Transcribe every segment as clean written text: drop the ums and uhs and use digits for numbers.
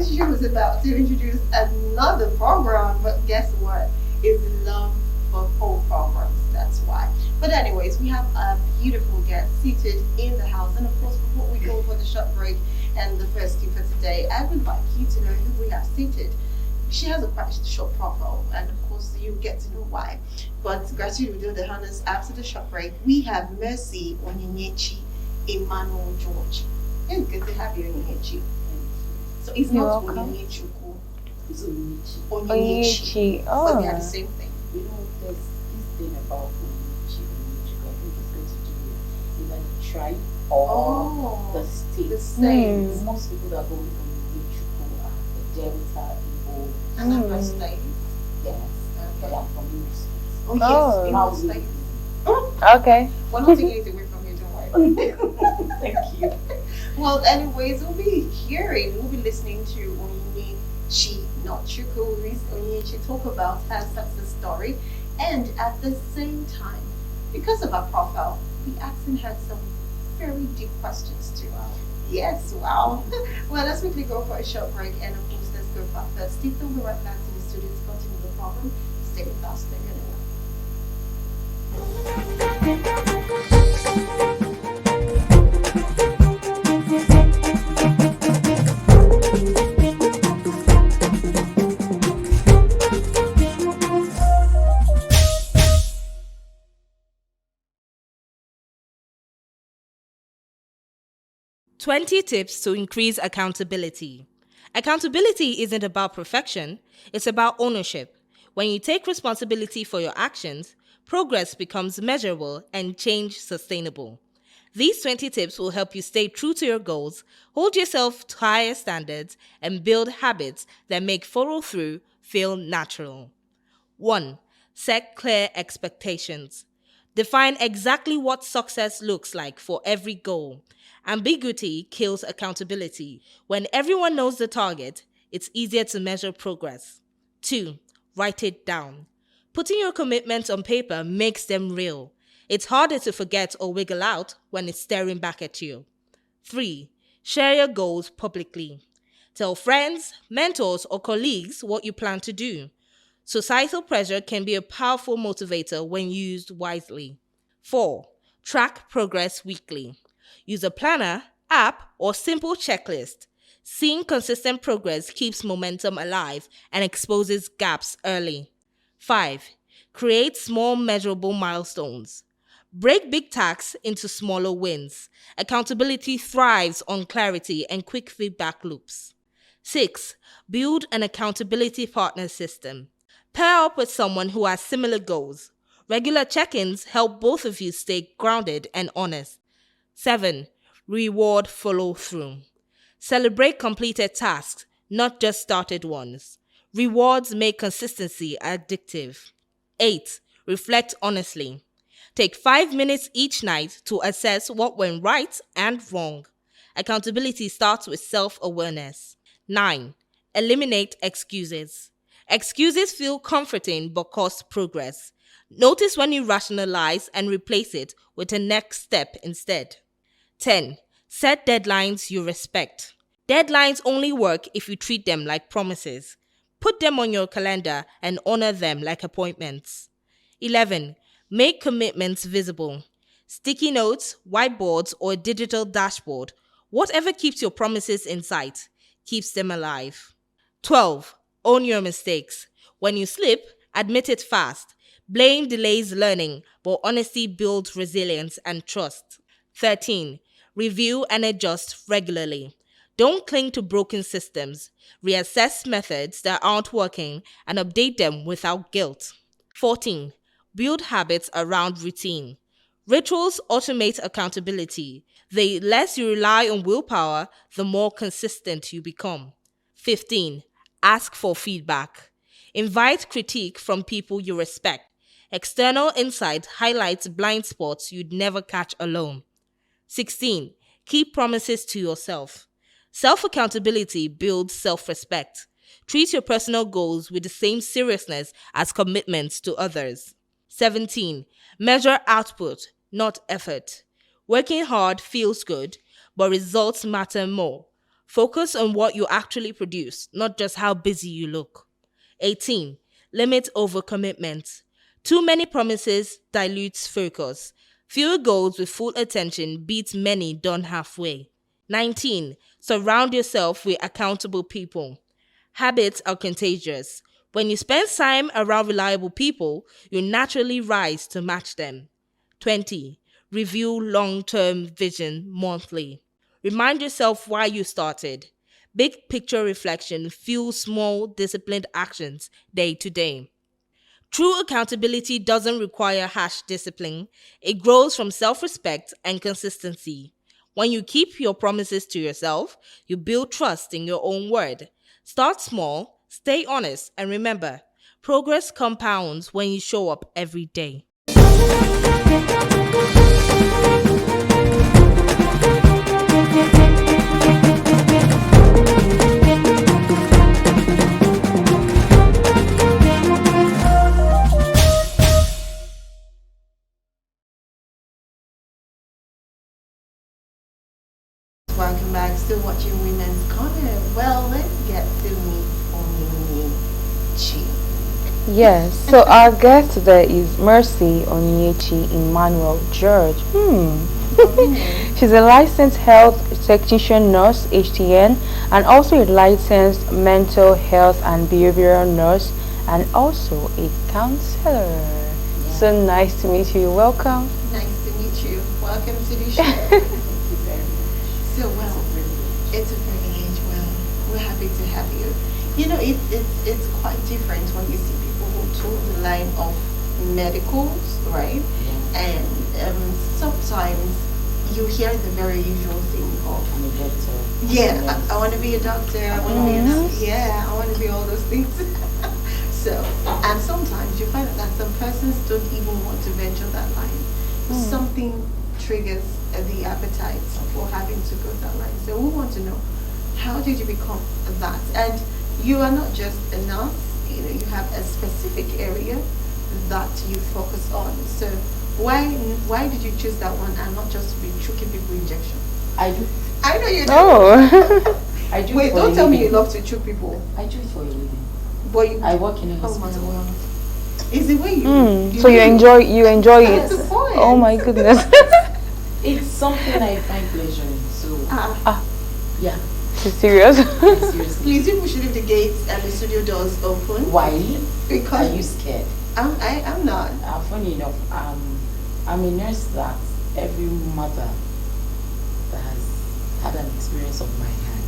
she was about to introduce another program, but guess what? It's love for all programs. That's why. But anyways, we have a beautiful guest seated in the house, and of course, before we go for the short break and the first tip for today, I would like you to know who we have seated. She has a quite short profile, and of course, you get to know why. But gratitude will do the honors after the short break. We have Mercy Onyinyechi, Emmanuel George. It's good to have you, Onyinyechi. So it's You're not welcome. Onyinyechuku, It's Onyinyechi. Onyinyechi, Onyinyechi. but they are the Oh. same thing. There's this thing about Onyinyechi. I think it's going to do with either the tribe or the state. The same. Hmm. Most people that go with Onyinyechi are the Delta, Igbo, And I'm Hmm. just like, yes, they okay. are from Imo State. Oh, Oh. yes, Now Imo we- State. Okay. We're not taking it away from you, don't worry. Thank you. Well, anyways, we'll be listening to Onyinyechi, not Chukwu's Onyinyechi, talk about her success story. And at the same time, because of her profile, we asking her some very deep questions too. Yes, wow. Well, let's quickly go for a short break, and of course, let's go for our first tip. Then we'll be right back to the studio to continue the program. Stay with us, stay with us. 20 tips to increase accountability. Accountability isn't about perfection, it's about ownership. When you take responsibility for your actions, progress becomes measurable and change sustainable. These 20 tips will help you stay true to your goals, hold yourself to higher standards, and build habits that make follow through feel natural. 1. Set clear expectations. Define exactly what success looks like for every goal. Ambiguity kills accountability. When everyone knows the target, it's easier to measure progress. 2. Write it down. Putting your commitments on paper makes them real. It's harder to forget or wiggle out when it's staring back at you. 3. Share your goals publicly. Tell friends, mentors, or colleagues what you plan to do. Societal pressure can be a powerful motivator when used wisely. 4. Track progress weekly. Use a planner, app, or simple checklist. Seeing consistent progress keeps momentum alive and exposes gaps early. 5. Create small measurable milestones. Break big tasks into smaller wins. Accountability thrives on clarity and quick feedback loops. 6. Build an accountability partner system. Pair up with someone who has similar goals. Regular check-ins help both of you stay grounded and honest. 7. Reward follow-through. Celebrate completed tasks, not just started ones. Rewards make consistency addictive. 8. Reflect honestly. Take 5 minutes each night to assess what went right and wrong. Accountability starts with self-awareness. 9. Eliminate excuses. Excuses feel comforting but cost progress. Notice when you rationalize and replace it with a next step instead. 10. Set deadlines you respect. Deadlines only work if you treat them like promises. Put them on your calendar and honor them like appointments. 11. Make commitments visible. Sticky notes, whiteboards, or a digital dashboard. Whatever keeps your promises in sight, keeps them alive. 12. Own your mistakes. When you slip, admit it fast. Blame delays learning, but honesty builds resilience and trust. 13. Review and adjust regularly. Don't cling to broken systems. Reassess methods that aren't working and update them without guilt. 14. Build habits around routine. Rituals automate accountability. The less you rely on willpower, the more consistent you become. 15. Ask for feedback. Invite critique from people you respect. External insight highlights blind spots you'd never catch alone. 16. Keep promises to yourself. Self-accountability builds self-respect. Treat your personal goals with the same seriousness as commitments to others. 17. Measure output, not effort. Working hard feels good, but results matter more. Focus on what you actually produce, not just how busy you look. 18. Limit overcommitment. Too many promises dilutes focus. Fewer goals with full attention beats many done halfway. 19. Surround yourself with accountable people. Habits are contagious. When you spend time around reliable people, you naturally rise to match them. 20. Review long term vision monthly. Remind yourself why you started. Big picture reflection fuels small, disciplined actions day to day. True accountability doesn't require harsh discipline, it grows from self respect and consistency. When you keep your promises to yourself, you build trust in your own word. Start small, stay honest, and remember progress compounds when you show up every day. Welcome back. Still watching Women's Corner. Well, let's get to meet Onyinyechi. Yes, so our guest today is Mercy Onyinyechi Emmanuel George. She's a licensed health technician nurse, HTN, and also a licensed mental health and behavioral nurse, and also a counselor. Yeah. So nice to meet you. Welcome. Nice to meet you. Welcome to the show. Thank you very much. So, well, it's a privilege. Well, we're happy to have you. You know, it's quite different when you see people who took the line of medicals, right? Yeah. And sometimes you hear the very usual thing of, I'm a doctor. yeah, I want to be a doctor. I want to be I want to be all those things. So, and sometimes you find that some persons don't even want to venture that line. Something triggers the appetite for having to go that line. So we want to know, how did you become that? And you are not just a nurse, you know, you have a specific area that you focus on. So why did you choose that one and not just be choking people injection? I do. I know you do. Oh. I do. Wait, for don't a tell me living. you love to choke people. I do it for a living. But you, I work in a oh my hospital. God. Is the way you, So you enjoy That's it. the point. Oh my goodness. It's something I find pleasure in. So yeah, She's serious. seriously. Please, people should leave the gates and the studio doors open. Why? Because Are you scared? I'm not. Funny enough, I'm a nurse that every mother that has had an experience of my hand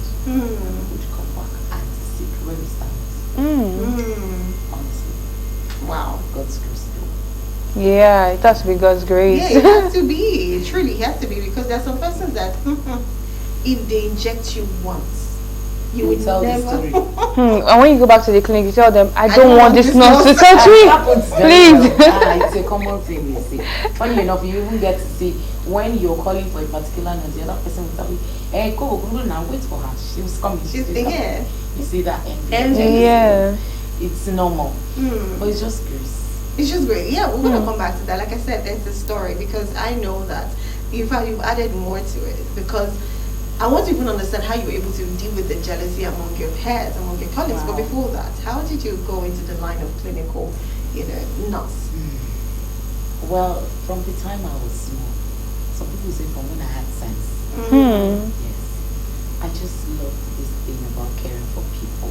would come back and sit where we stand. Honestly. Wow. God's grace. Yeah, it has to be God's grace. Yeah, it has to be. It truly has to be, because there are some persons that if they inject you once, you will tell the never. story. And when you go back to the clinic, you tell them, I don't want this nurse to touch It happens me. very Please. well. It's a common thing we see. Funny enough, you even get to see when you're calling for a particular nurse, the other person will tell you, hey, go now, wait for her. She was coming. She's here. You see that Envy. Yeah. It's normal. But it's just grace. It's just great. Yeah, we're gonna come back to that. Like I said, there's a story, because I know that you've added more to it, because I want to even understand how you were able to deal with the jealousy among your peers, among your colleagues. Wow. But before that, how did you go into the line of clinical, nurse? Well, from the time I was small, some people say from when I had sense. Yes. I just loved this thing about caring for people.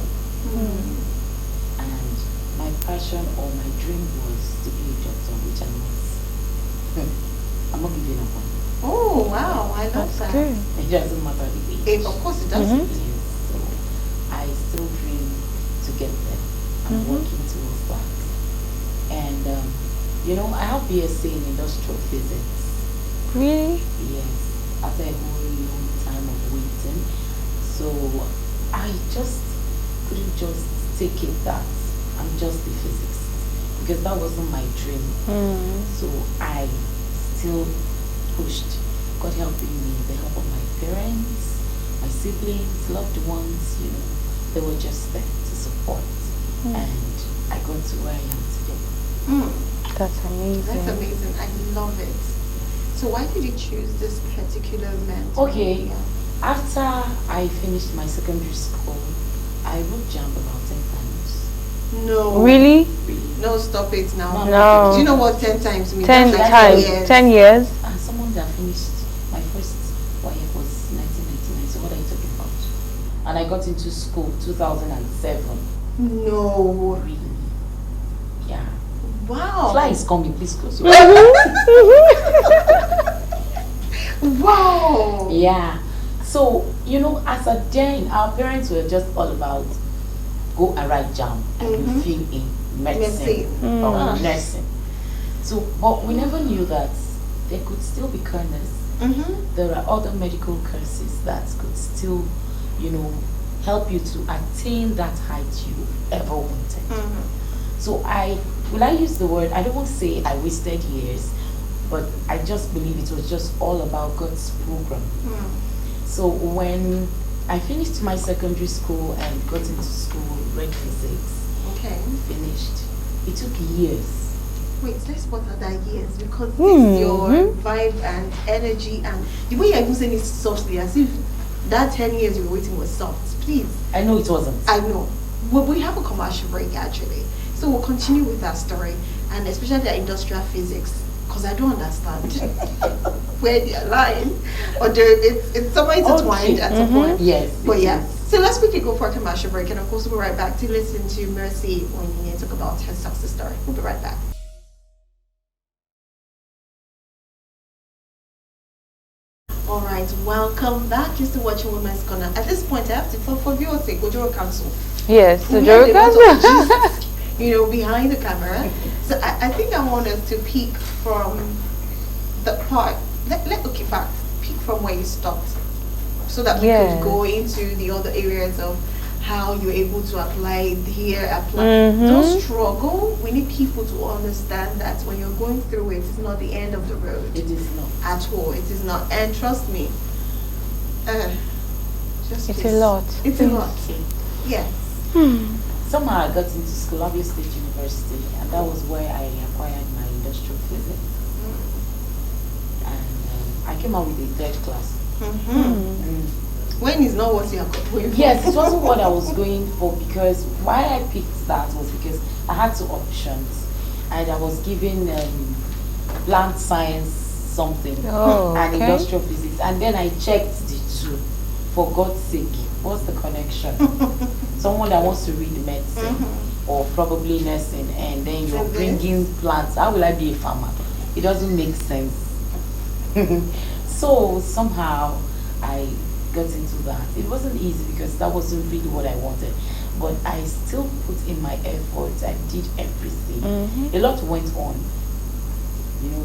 And my passion or my dream was to be a doctor, which I'm not. I'm not giving up on it. Oh wow, I love that. Good. It doesn't matter the age. Of course it does. Yes, so I still dream to get there. I'm working towards that. And I have BSc in industrial physics. Really? Yes, after a whole long time of waiting. So I just couldn't just take it that I'm just the physics, because that wasn't my dream. So I still pushed. God helping me, the help of my parents, my siblings, loved ones, they were just there to support. And I got to where I am today. That's amazing. That's amazing. I love it. So why did you choose this particular mentor? Okay, After I finished my secondary school, I wrote jump about 10 times. No. Really? Really. No, stop it now. No. Do you know what 10 times means? 10 That's like times. 10 years. 10 years? And someone that finished my first YF was 1999. So what are you talking about? And I got into school 2007. No. Really? Yeah. Wow. Fly is coming. Please close your Wow. Yeah. So, as a then, our parents were just all about go and write jam and you feel in medicine or nursing. So, but we never knew that there could still be kindness. There are other medical courses that could still, help you to attain that height you ever wanted. So I use the word, I don't want to say I wasted years, but I just believe it was just all about God's program. So when I finished my secondary school and got into school, read physics, finished, it took years. Wait, let's put that years, because it's your vibe and energy and the way you're even saying it softly, as if that 10 years you were waiting was soft. Please. I know it wasn't. I know. Well, we have a commercial break actually. So we'll continue with that story, and especially the industrial physics, because I don't understand where they are lying, or it's somewhere intertwined at some point. Yes. But yeah. So let's quickly go for a commercial break, and of course we'll be right back to listen to Mercy Onyinyechi talk about her success story. We'll be right back. All right, welcome back. You're still watching Women's Corner. At this point, I have to, for viewers' sake, Ojoro Council. Yes, We Ojoro have a lot of Council. gist, behind the camera. So I think I want us to peek from the part. Peek from where you stopped, so that we could go into the other areas of how you're able to apply it here, Don't struggle. We need people to understand that when you're going through it, it's not the end of the road. It is not. At all. It is not. And trust me, It's please. a lot. It's a lot. Yes. Somehow I got into school, Columbia State University, and that was where I acquired my industrial physics. And I came out with a third class. When is not what you are going for. Yes, it wasn't what I was going for, because why I picked that was because I had two options, and I was given plant science something and industrial physics, and then I checked the two. For God's sake, what's the connection? Someone that wants to read medicine or probably nursing, and then you're bringing plants. How will I be a farmer? It doesn't make sense. So somehow I got into that. It wasn't easy because that wasn't really what I wanted, but I still put in my effort. I did everything. A lot went on.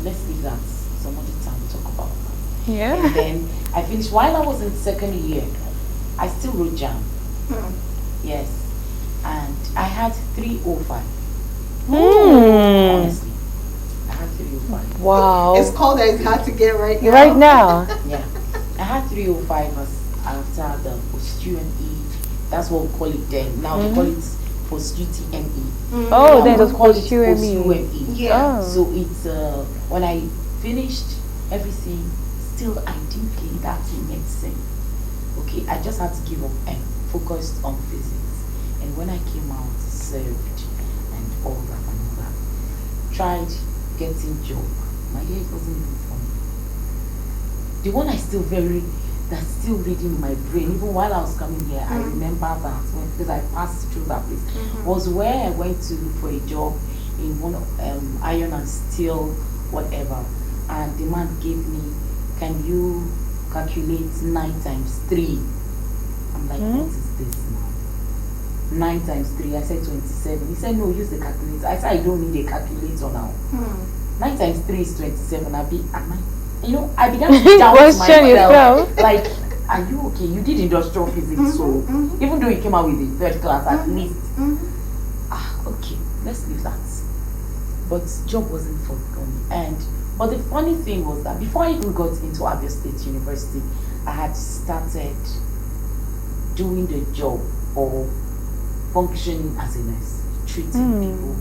Let's leave that some other time to talk about that. Yeah. And then I finished. While I was in second year, I still wrote jam. Yes, and I had 305. Honestly, I had 305. Wow. It's called that it's hard to get right now. Right now. Yeah, I had 305 after the post-UME. That's what we call it then. Now they call it post-UTME. Oh, then it was called called it UME. post-UME. Yeah. So it's when I finished everything, still I didn't play that in medicine. Okay, I just had to give up and focused on physics. And when I came out, served and all that, tried getting job. My dear, it wasn't even fun. The one that's still reading in my brain, even while I was coming here, I remember that because I passed through that place, was where I went to look for a job in one iron and steel, whatever. And the man gave me, can you calculate 9 times 3? I'm like, what is this now? 9 times 3, I said 27. He said, no, use the calculator. I said, I don't need a calculator now. 9 times 3 is 27. I began to doubt myself. Like, are you okay? You did industrial physics, so even though you came out with the third class, at least, okay, let's leave that. But job wasn't for me. But the funny thing was that before I even got into Abia State University, I had started doing the job or functioning as a nurse, treating people,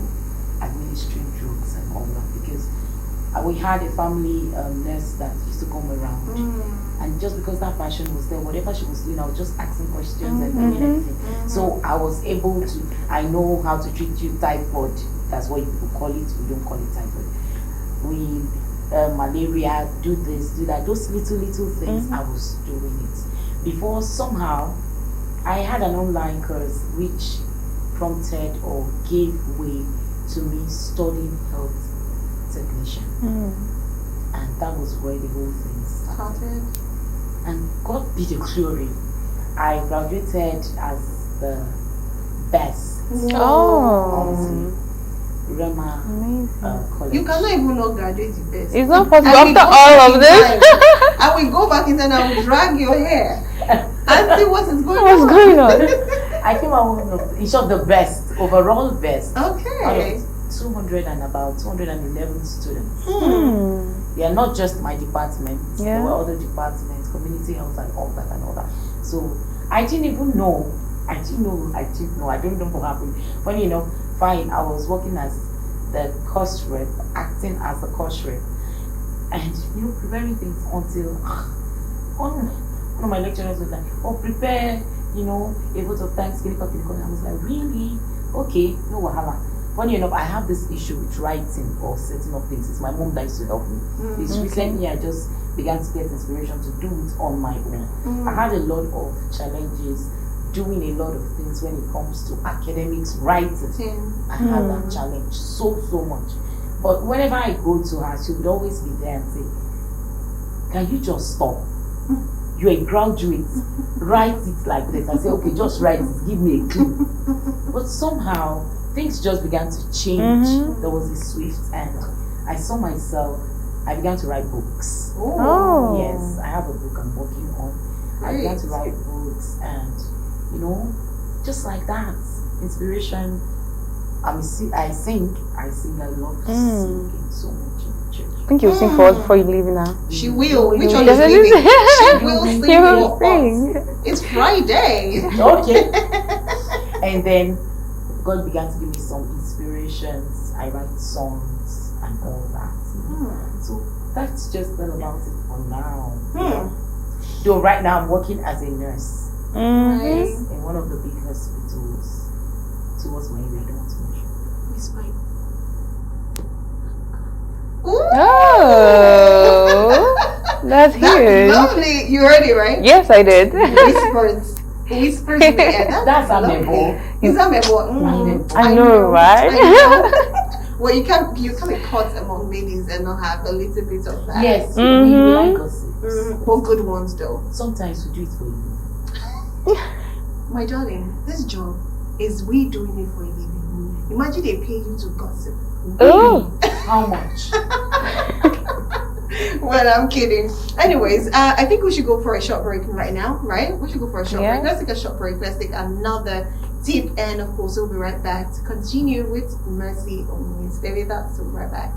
administering drugs and all that, because we had a family nurse that used to come around And just because that passion was there, whatever she was doing, I was just asking questions and doing everything. So I was able to, I know how to treat you typhoid. That's what people call it. We don't call it typhoid. We malaria, do this, do that. Those little things, I was doing it. Before somehow, I had an online course which prompted or gave way to me studying health technician. And that was where the whole thing started. And God be the glory. I graduated as the best. Oh. Rema College. You cannot even not graduate the best. It's not possible And we after go all back of in this. time. And we go back in time and we drag your hair and see what is going on. What's going on? I came out with in short the best, overall best. Okay. Out of 200 and about 211 students. They are not just my department. Yeah. There were other departments, community health and all that and all that. So I didn't even know. I didn't know. I don't know what happened. Funny enough, fine. I was working as the cost rep, acting as the cost rep, and preparing things until one of my lecturers was like, "Oh, prepare, a vote of thanks." And I was like, "Really? Okay, no wahala." Funny enough, I have this issue with writing or setting up things. It's my mom that used to help me. It's recently I just began to get inspiration to do it on my own. I had a lot of challenges doing a lot of things when it comes to academics, writing. I had that challenge so much. But whenever I go to her, she would always be there and say, "Can you just stop? You're a graduate. Write it like this." I say, "Okay, just write it. Give me a clue." But somehow, things just began to change. There was a swift, and I saw myself. I began to write books. Oh. Yes, I have a book I'm working on. I began to write books, and just like that, inspiration. I sing. I love singing so much in the church. I think you'll sing for us before you leave now. She will. Which one Yes, is it is. leaving? She will sing You will for sing. us. It's Friday. Okay. And then God began to give me some inspirations. I write songs and all that. So that's just all about it for now. Though right now I'm working as a nurse in one of the big hospitals towards my area. I don't want to mention. It's fine. Oh, that's huge. Lovely. You heard it, right? Yes, I did. Whispers in the air. That's lovely. Amebo. Is that Amebo? I know, right? I know. Well, you can't be caught among ladies and not have a little bit of that. Yes, we like gossip. But good ones though. Sometimes we do it for you. My darling, this job is we doing it for a living. Imagine they pay you to gossip. Oh. How much? Well, I'm kidding. Anyways, I think we should go for a short break right now, right? We should go for a short break. Let's take a short break. Let's take another tip, and of course, we'll be right back to continue with Mercy on Stay with us. We'll be right back.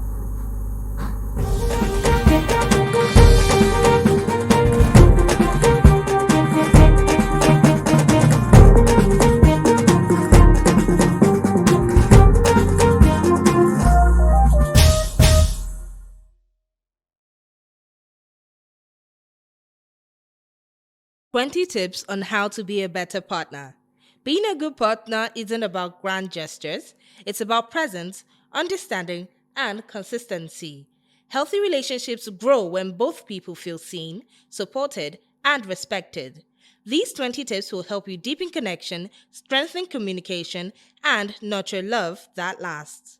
20 tips on how to be a better partner. Being a good partner isn't about grand gestures, it's about presence, understanding, and consistency. Healthy relationships grow when both people feel seen, supported, and respected. These 20 tips will help you deepen connection, strengthen communication, and nurture love that lasts.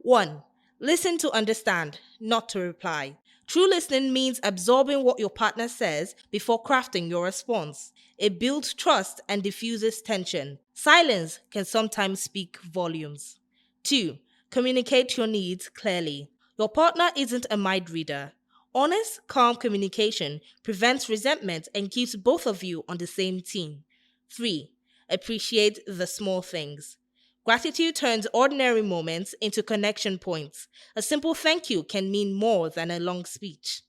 1. Listen to understand, not to reply. True listening means absorbing what your partner says before crafting your response. It builds trust and diffuses tension. Silence can sometimes speak volumes. 2. Communicate your needs clearly. Your partner isn't a mind reader. Honest, calm communication prevents resentment and keeps both of you on the same team. 3. Appreciate the small things. Gratitude turns ordinary moments into connection points. A simple thank you can mean more than a long speech.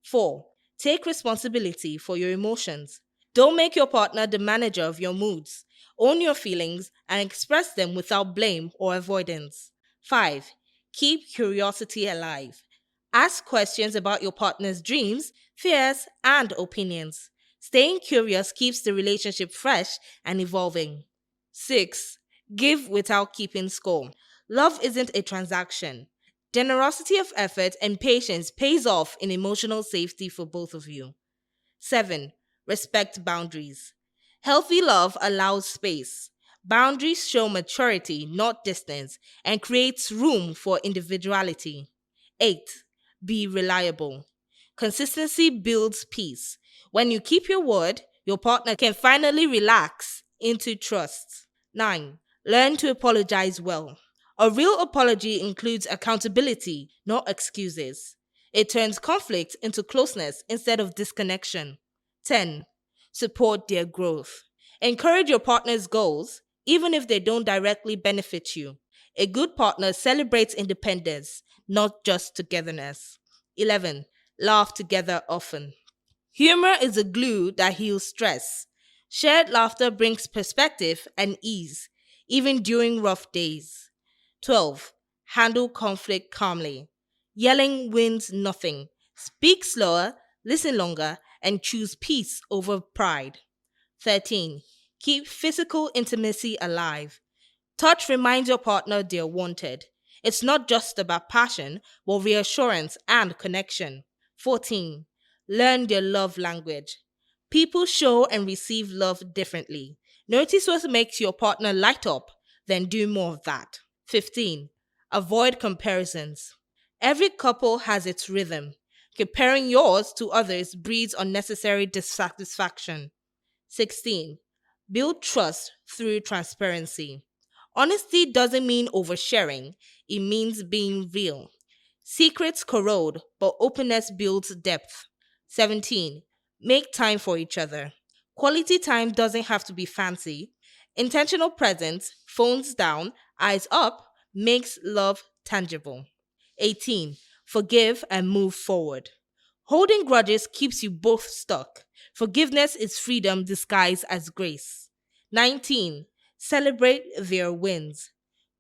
4. Take responsibility for your emotions. Don't make your partner the manager of your moods. Own your feelings and express them without blame or avoidance. 5. Keep curiosity alive. Ask questions about your partner's dreams, fears, and opinions. Staying curious keeps the relationship fresh and evolving. 6. Give without keeping score. Love isn't a transaction. Generosity of effort and patience pays off in emotional safety for both of you. 7. Respect boundaries. Healthy love allows space. Boundaries show maturity, not distance, and creates room for individuality. 8. Be reliable. Consistency builds peace. When you keep your word, your partner can finally relax into trust. 9. Learn to apologize well. A real apology includes accountability, not excuses. It turns conflict into closeness instead of disconnection. 10. Support their growth. Encourage your partner's goals, even if they don't directly benefit you. A good partner celebrates independence, not just togetherness. 11. Laugh together often. Humor is a glue that heals stress. Shared laughter brings perspective and ease, even during rough days. 12. Handle conflict calmly. Yelling wins nothing. Speak slower, listen longer, and choose peace over pride. 13. Keep physical intimacy alive. Touch reminds your partner they're wanted. It's not just about passion, but reassurance and connection. 14. Learn their love language. People show and receive love differently. Notice what makes your partner light up, then do more of that. 15. Avoid comparisons. Every couple has its rhythm. Comparing yours to others breeds unnecessary dissatisfaction. 16. Build trust through transparency. Honesty doesn't mean oversharing, it means being real. Secrets corrode, but openness builds depth. 17. Make time for each other. Quality time doesn't have to be fancy. Intentional presence, phones down, eyes up, makes love tangible. 18. Forgive and move forward. Holding grudges keeps you both stuck. Forgiveness is freedom disguised as grace. 19. Celebrate their wins.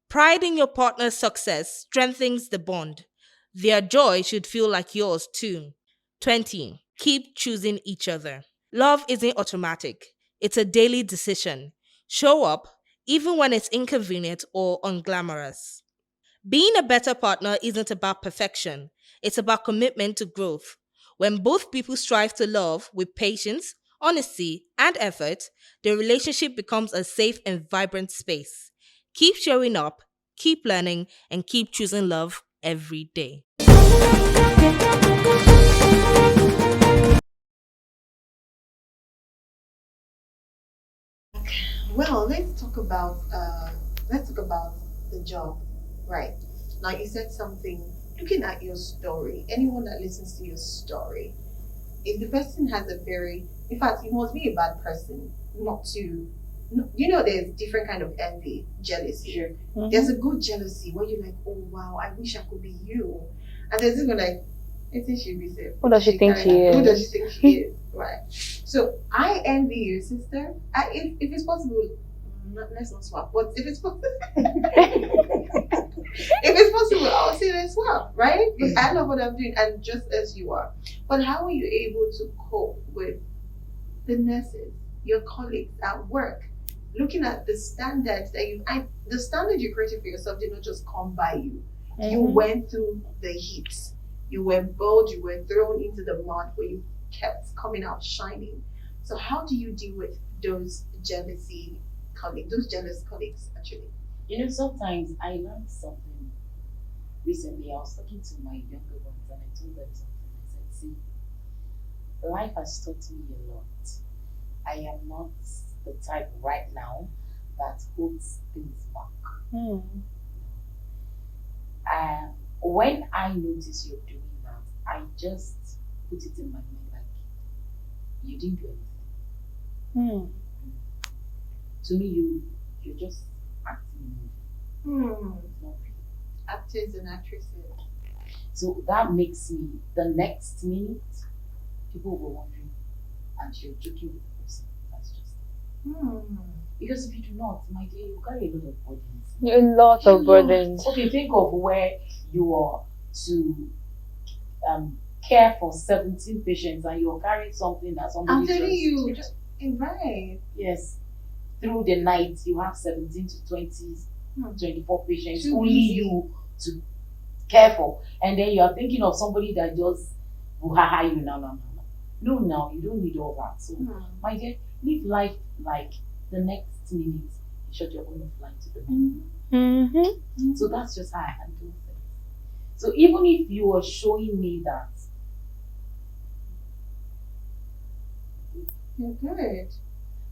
Pride in your partner's success strengthens the bond. Their joy should feel like yours too. 20. Keep choosing each other. Love isn't automatic, it's a daily decision. Show up even when it's inconvenient or unglamorous. Being a better partner isn't about perfection, it's about commitment to growth. When both people strive to love with patience, honesty, and effort, the relationship becomes a safe and vibrant space. Keep showing up, keep learning, and keep choosing love every day. Well, let's talk about the job, right? Now you said something. Looking at your story, anyone that listens to your story, if the person has a very, in fact, you must be a bad person not to. You know, there's different kind of envy, jealousy. Sure. There's a good jealousy where you're like, oh wow, I wish I could be you, and there's even like, I think she'll be safe. Who does she think she Who does is? she think she is? Right. So I envy you, sister. If it's possible, let's not swap. But if it's possible, if it's possible, I'll say let's swap, right? Because I know what I'm doing, and just as you are. But how are you able to cope with the nurses, your colleagues at work, looking at the standards that the standard you created for yourself did not just come by you. You went through the heat. You were bold, you were thrown into the mud, but you kept coming out shining. So how do you deal with those those jealous colleagues actually? You know, sometimes I learned something recently. I was talking to my younger ones and I told them something. I said, see, life has taught me a lot. I am not the type right now that holds things back. When I notice you're doing that, I just put it in my mind like you didn't do anything. To me, you're just acting. It's not real. Actors and actresses. So that makes me the next minute people were wondering, and you're joking with the person. That's just because if you do not, my dear, you carry a lot of burdens. A lot of burdens. Okay, think of where you are to care for 17 patients and you're carrying something that somebody I'm telling you, just right. yes, through the night you have 17 to 20, 24 patients, Too only easy. you to care for, and then you are thinking of somebody that just will ha you now. No, you don't need all that. So my dear, live life like the next minute you shut your own flight to the moon. Mm-hmm. So that's just how I handle things. So even if you were showing me that, You're good.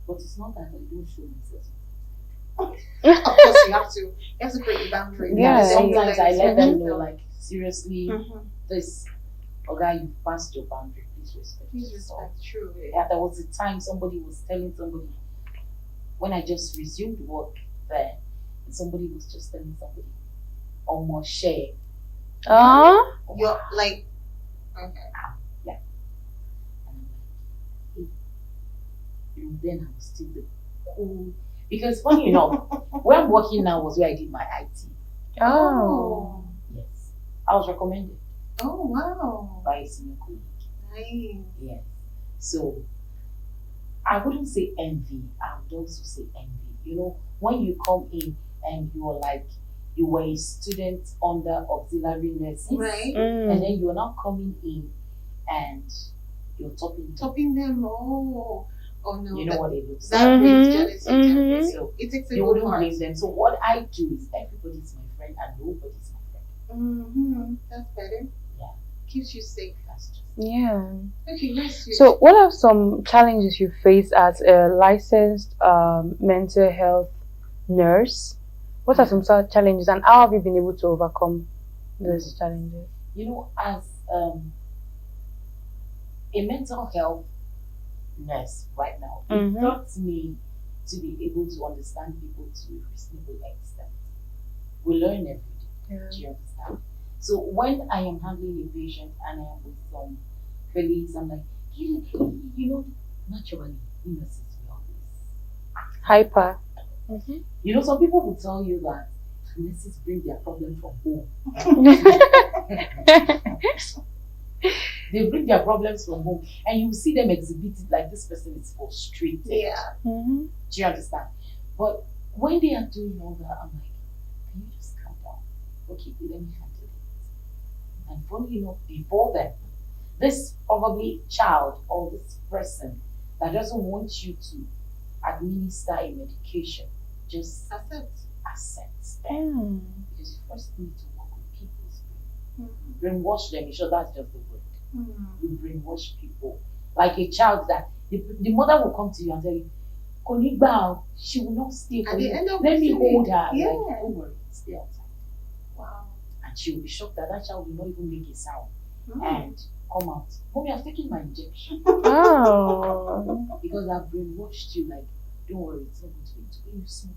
but it's not that I don't show myself. Of course, you have to create a boundary. Yeah, Sometimes I let them know, yourself. like, seriously, this, okay, you passed your boundary, please respect. Please yourself. respect, true. Yeah, there was a time somebody was telling somebody, when I just resumed work there, and somebody was just telling somebody, almost share. You're like, okay. Yeah. And I'm like, hey. And then I was still the cool. Because funny enough, where I'm working now was where I did my IT. Oh. Yes. I was recommended Oh, wow. by a senior colleague. Nice. Yes. So I wouldn't say envy, I would also say envy. You know, when you come in and you're like, you were a student under auxiliary nurses, Right. and then you're now coming in and you're Topping them. Oh no. You know what it looks That like. brings jealousy. Mhm. So It takes a you good wouldn't heart. blame them. So what I do is everybody's my friend and nobody's my friend. That's better. Yeah. Keeps you safe. That's just Yeah. Okay, let's do So, what are some challenges you face as a licensed mental health nurse? What are some challenges, and how have you been able to overcome those challenges? you know, as a mental health nurse right now, it taught me to be able to understand people to a reasonable extent. We learn every day. Yeah. Do you understand? So when I am handling a patient and I am with some colleagues, I'm like, you know, naturally, nurses we always Hyper. You know, some people will tell you that nurses bring their problem from home. They bring their problems from home, and you see them exhibited like this person is frustrated. Yeah. Do you understand? But when they are doing all that, I'm like, can you just calm down? Okay, let me handle it. And funny enough, before then, this probably child or this person that doesn't want you to administer a medication, just accept them. Because you first need to work with people's brain. Brainwash them, you sure that's just the word. You brainwash people. Like a child that the mother will come to you and tell you, Konigba, she will not stay for you. Let me hold her. Yeah. Like, don't worry, stay outside. Wow. And she will be shocked that that child will not even make a sound and come out. Mommy, I've taken my injection. Because I've brainwashed you, like, don't worry, it's not going to be you smooth.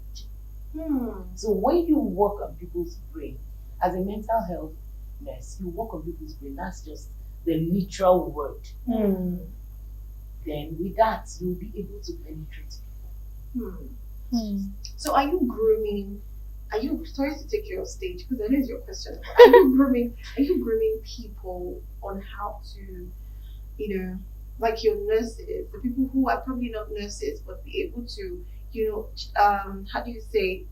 So when you work on people's brain, as a mental health nurse, you work on people's brain, that's just the literal word. Then with that, you'll be able to penetrate people. So are you grooming? Sorry to take your stage because I know it's your question. Are you grooming people on how to, like your nurses, the people who are probably not nurses, but be able to, how do you say,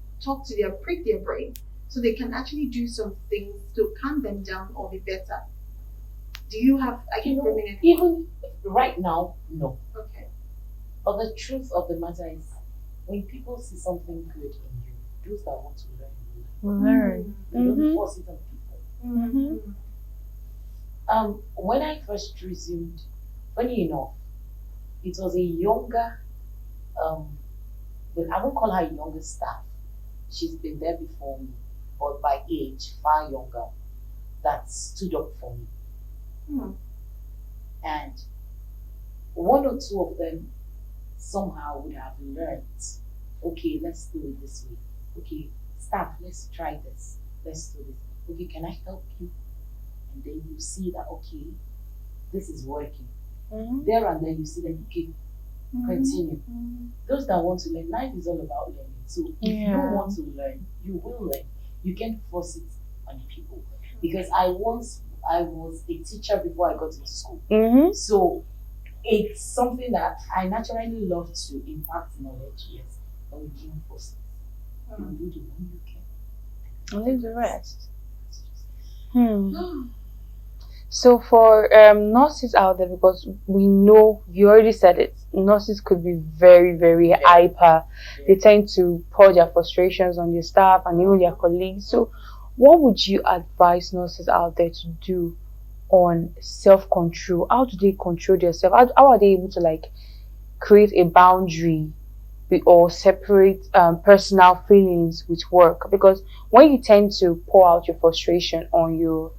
prick their brain so they can actually do some things to calm them down or be better? Are you grooming anyone? Even right now, no. Okay. But the truth of the matter is, when people see something good in you, those that want to learn, you don't force it on people. When I first resumed, funny enough, it was a younger, but I won't call her a younger staff. She's been there before me, but by age, far younger, that stood up for me. And one or two of them somehow would have learned, okay, let's do it this way. Okay, staff, let's try this. Let's do this. Okay, can I help you? And then you see that, okay, this is working. There and then you see that, okay, continue. Those that want to learn, life is all about learning. So if you don't want to learn, you will learn. You can't force it on people. Because I once I was a teacher before I got into school. Mm-hmm. So it's something that I naturally love to impart knowledge, yes. But we reinforce it. You do the one you can. And leave the rest. So for nurses out there, because we know you already said it, nurses could be very, very hyper. They tend to pour their frustrations on their staff and even their colleagues. So what would you advise nurses out there to do on self-control? How do they control themselves? How are they able to like create a boundary or separate personal feelings with work? Because when you tend to pour out your frustration on your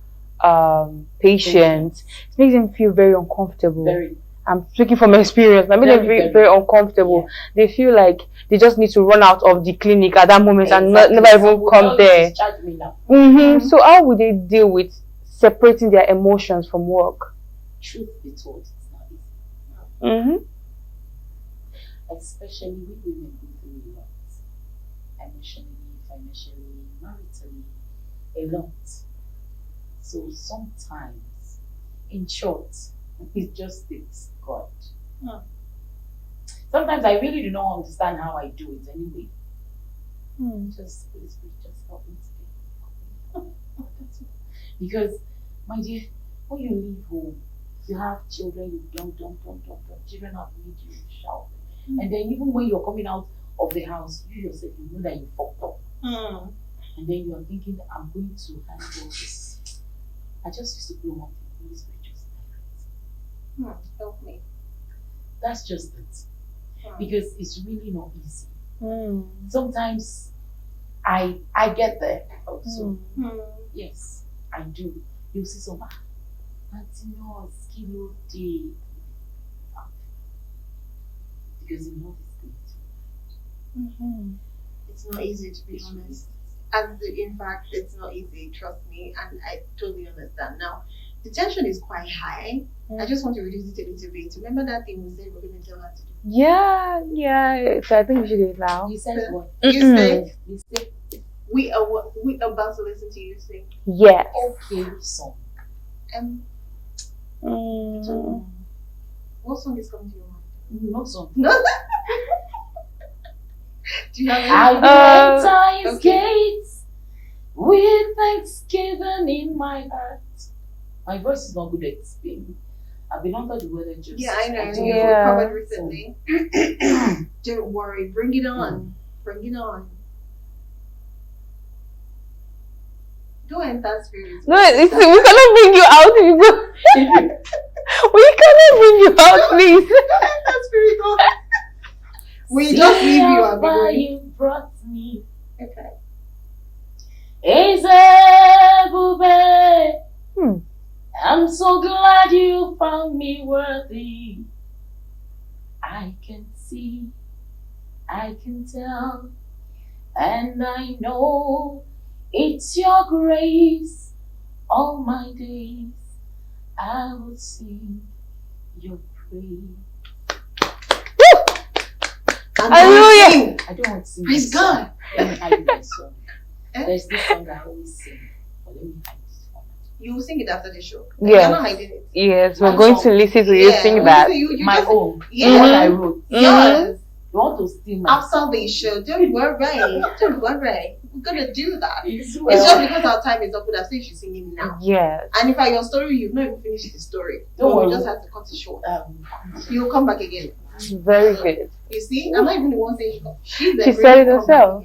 patients, it makes them feel very uncomfortable. Very. I'm speaking from experience. I mean, they're very, very uncomfortable. Yeah. They feel like they just need to run out of the clinic at that moment and never even come there. Discharge me now. So how would they deal with separating their emotions from work? Truth be told, it's not easy. Especially we women go through a lot. Emotionally, financially, maritally, a lot. So sometimes, in short, it just takes God. Sometimes I really do not understand how I do it anyway. Just please just help me today. Because, my dear, when you leave home, you have children, you don't. Children have need you, you shout. And then even when you're coming out of the house, you yourself, you know that you fucked up. And then you're thinking, I'm going to handle this. I just used to do one thing. Holy Spirit, just help me. That's just it. Because it's really not easy. Sometimes I get there also. Yes, I do. You see some kilo day. Because you know it's good. It's not easy, to be honest. And in fact, it's not easy, trust me, and I totally understand. Now, the tension is quite high. I just want to reduce it a little bit. Remember that thing we said we're going to tell her to do? Yeah. So I think we should do it now. You said what? You said we are about to listen to you sing. Yes. Okay, which song? What song is coming to your mind? No song. No. Do you have I will enter his gates with thanksgiving in my heart. My voice is not good at speaking. I've been under the weather just. Yeah, I know. You recovered recently. Don't worry. Bring it on. Bring it on. Don't enter spirit. No, we cannot bring you out. We cannot bring you out, please. Enter spirit. We just leave you and be going. You brought me. Okay. I'm so glad you found me worthy. I can see, I can tell, and I know it's your grace. All my days I will sing your praise. Hallelujah! I don't want to sing. Praise God. Let me hide my song. There's this song I always sing. But let me hide this one. You will sing it after the show. Yes. You're not hiding it. Yes, we're going to listen to you sing that. My own. Yeah. The one I wrote. Yes. You want to steal my After the show. Don't worry. Don't worry. We're gonna do that. It's just because our time is up, but I say you should sing it now. Yes. And if your story, you've not even finished the story. Don't worry. We just have to cut it short. You'll come back again. Very good. You see, I'm not even the one saying she said it herself.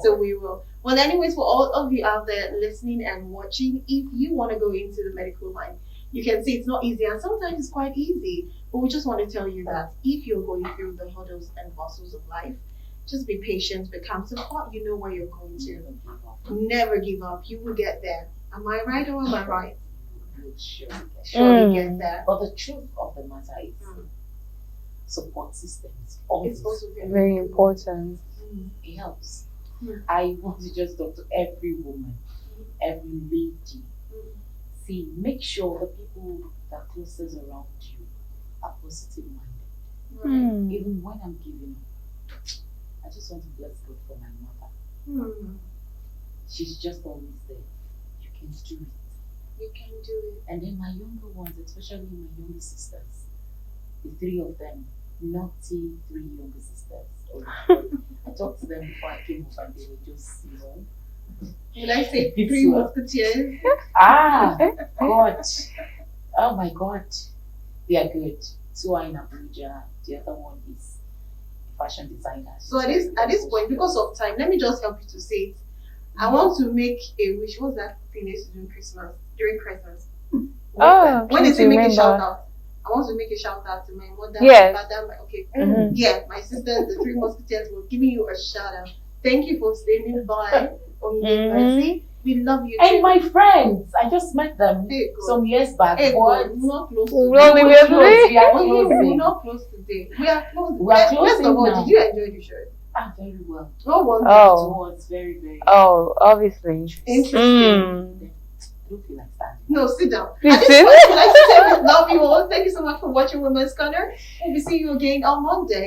So we will. Well, anyways, for all of you out there listening and watching, if you want to go into the medical line, you can see it's not easy, and sometimes it's quite easy. But we just want to tell you that if you're going through the hurdles and bustles of life, just be patient, be calm. Support, you know where you're going to. Never give up. You will get there. Am I right or am I right? Surely get there. But the truth of the matter is, support system is always also very important. It helps. I want to just talk to every woman, every lady. See, make sure the people that are closest around you are positive minded. Even when I'm giving up, I just want to bless God for my mother. She's just always there. You can do it. You can do it. And then my younger ones, especially my younger sisters, the three of them, naughty three younger sisters. Oh my God. I talked to them before I came over and they were just, Will I say It's three what? musketeers? God. Oh my God. They are good. Two are in Abuja, the other one is fashion designer. So at this point, because of time, let me just help you to say it. I want to make a wish. What's that thing they used to do during Christmas? Oh, When they please say make a remember. shout out, I want to make a shout out to my mother, Yes. my father, okay. Mhm. Yeah, my sisters, the three musketeers, were giving you a shout out. Thank you for standing by. Onyinyechi. We love you. And too. my friends, I just met them Hey, God. some years back. Hey, But God, we're not close We're today. only we're with close. me. We are We're closing. not close today. We are close. We are First of closing all, now. did you enjoy the show? Very well. What was Oh. It was very, very Oh, obviously. interesting? Mm. I don't feel like standing. No, sit down. Please At this sit. point, we'd like to say we love you all. Thank you so much for watching Women's Corner. We'll be seeing you again on Monday.